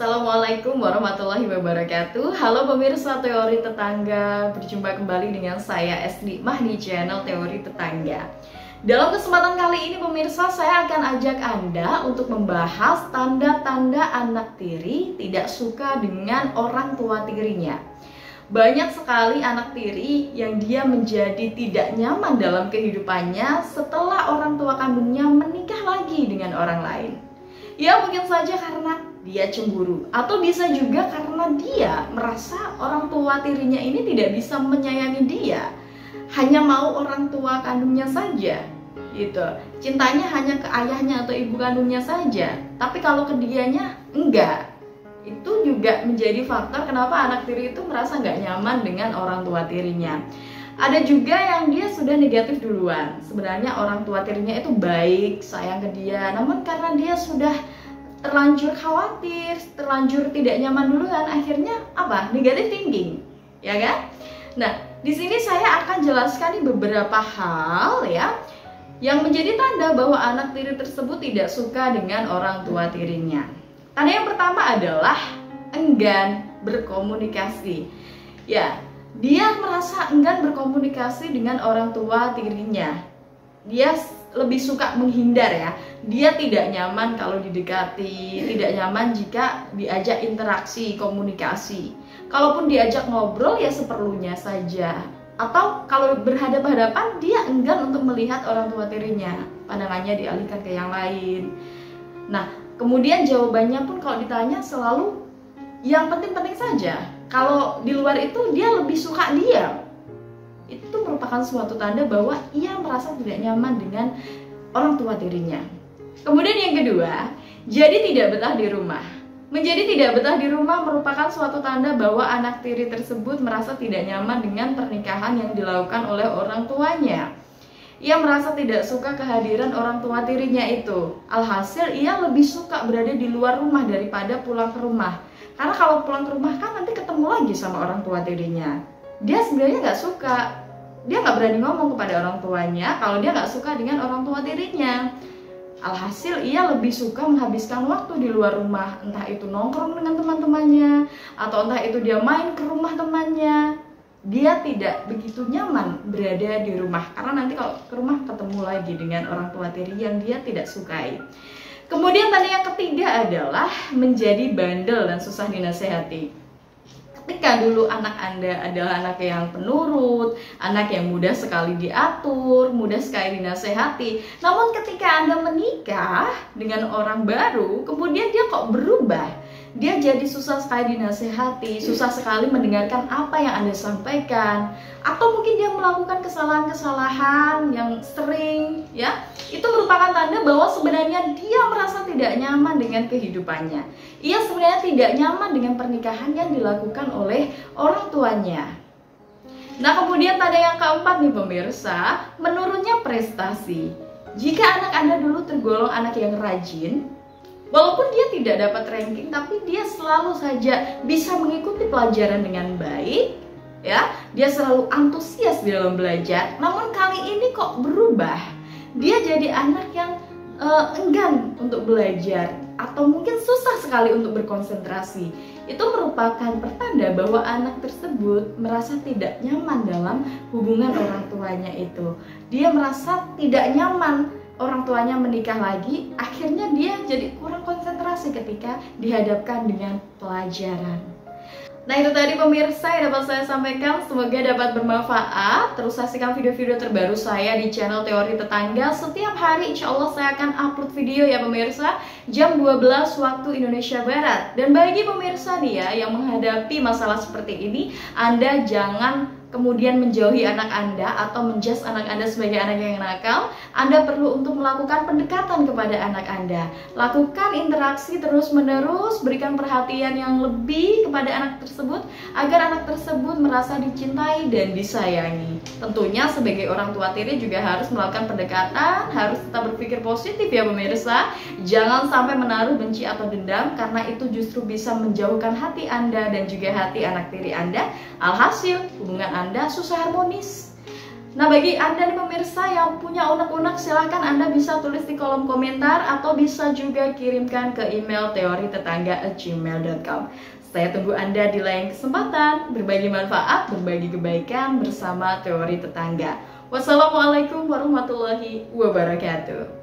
Assalamualaikum warahmatullahi wabarakatuh. Halo pemirsa Teori Tetangga, berjumpa kembali dengan saya Esnikmah di channel Teori Tetangga. Dalam kesempatan kali ini pemirsa, saya akan ajak Anda untuk membahas tanda-tanda anak tiri tidak suka dengan orang tua tirinya. Banyak sekali anak tiri yang dia menjadi tidak nyaman dalam kehidupannya setelah orang tua kandungnya menikah lagi dengan orang lain. Ya mungkin saja karena dia cemburu, atau bisa juga karena dia merasa orang tua tirinya ini tidak bisa menyayangi dia, hanya mau orang tua kandungnya saja gitu. Cintanya hanya ke ayahnya atau ibu kandungnya saja, tapi kalau ke dianya enggak. Itu juga menjadi faktor kenapa anak tiri itu merasa nggak nyaman dengan orang tua tirinya. Ada juga yang dia sudah negatif duluan. Sebenarnya orang tua tirinya itu baik, sayang ke dia, namun karena dia sudah terlanjur khawatir, terlanjur tidak nyaman duluan, akhirnya apa? Negatif thinking, ya kan? Nah, di sini saya akan jelaskan nih beberapa hal ya yang menjadi tanda bahwa anak tiri tersebut tidak suka dengan orang tua tirinya. Tanda yang pertama adalah enggan berkomunikasi. Ya, dia merasa enggan berkomunikasi dengan orang tua tirinya. Dia lebih suka menghindar ya. Dia tidak nyaman kalau didekati, tidak nyaman jika diajak interaksi, komunikasi. Kalaupun diajak ngobrol ya seperlunya saja. Atau kalau berhadapan-hadapan dia enggan untuk melihat orang tua tirinya. Pandangannya dialihkan ke yang lain. Nah, kemudian jawabannya pun kalau ditanya selalu yang penting-penting saja. Kalau di luar itu dia lebih suka diam. Itu merupakan suatu tanda bahwa ia merasa tidak nyaman dengan orang tua tirinya. Kemudian yang kedua, jadi tidak betah di rumah. Menjadi tidak betah di rumah merupakan suatu tanda bahwa anak tiri tersebut merasa tidak nyaman dengan pernikahan yang dilakukan oleh orang tuanya. Ia merasa tidak suka kehadiran orang tua tirinya itu. Alhasil ia lebih suka berada di luar rumah daripada pulang ke rumah. Karena kalau pulang ke rumah kan nanti ketemu lagi sama orang tua tirinya. Dia sebenarnya nggak suka. Dia nggak berani ngomong kepada orang tuanya kalau dia nggak suka dengan orang tua tirinya. Alhasil ia lebih suka menghabiskan waktu di luar rumah, entah itu nongkrong dengan teman-temannya, atau entah itu dia main ke rumah temannya. Dia tidak begitu nyaman berada di rumah, karena nanti kalau ke rumah ketemu lagi dengan orang tua tiri yang dia tidak sukai. Kemudian tanda yang ketiga adalah menjadi bandel dan susah dinasehati. Ketika dulu anak Anda adalah anak yang penurut, anak yang mudah sekali diatur, mudah sekali dinasehati. Namun ketika Anda menikah dengan orang baru, kemudian dia kok berubah. Dia jadi susah sekali dinasehati, susah sekali mendengarkan apa yang Anda sampaikan. Atau mungkin dia melakukan kesalahan-kesalahan yang sering ya. Itu merupakan tanda bahwa sebenarnya dia merasa tidak nyaman dengan kehidupannya. Ia sebenarnya tidak nyaman dengan pernikahan yang dilakukan oleh orang tuanya. Nah, kemudian tanda yang keempat nih pemirsa, menurunnya prestasi. Jika anak Anda dulu tergolong anak yang rajin, walaupun dia tidak dapat ranking, tapi dia selalu saja bisa mengikuti pelajaran dengan baik, ya, dia selalu antusias di dalam belajar. Namun kali ini kok berubah? Dia jadi anak yang enggan untuk belajar atau mungkin susah sekali untuk berkonsentrasi. Itu merupakan pertanda bahwa anak tersebut merasa tidak nyaman dalam hubungan orang tuanya itu. Dia merasa tidak nyaman orang tuanya menikah lagi, akhirnya dia jadi kurang konsentrasi ketika dihadapkan dengan pelajaran. Nah, itu tadi pemirsa yang dapat saya sampaikan, semoga dapat bermanfaat. Terus saksikan video-video terbaru saya di channel Teori Tetangga. Setiap hari insya Allah saya akan upload video ya pemirsa, jam 12 waktu Indonesia Barat. Dan bagi pemirsa nih ya yang menghadapi masalah seperti ini, Anda jangan kemudian menjauhi anak Anda atau menjudge anak Anda sebagai anak yang nakal. Anda perlu untuk melakukan pendekatan kepada anak Anda. Lakukan interaksi terus-menerus, berikan perhatian yang lebih kepada anak tersebut agar anak tersebut merasa dicintai dan disayangi. Tentunya sebagai orang tua tiri juga harus melakukan pendekatan, harus tetap berpikir positif ya pemirsa. Jangan sampai menaruh benci atau dendam, karena itu justru bisa menjauhkan hati Anda dan juga hati anak tiri Anda. Alhasil hubungan Anda susah harmonis. Nah, bagi Anda nih pemirsa yang punya unek-unek, silahkan Anda bisa tulis di kolom komentar atau bisa juga kirimkan ke email teoritetangga@gmail.com. Saya tunggu Anda di lain kesempatan, berbagi manfaat, berbagi kebaikan bersama Teori Tetangga. Wassalamualaikum warahmatullahi wabarakatuh.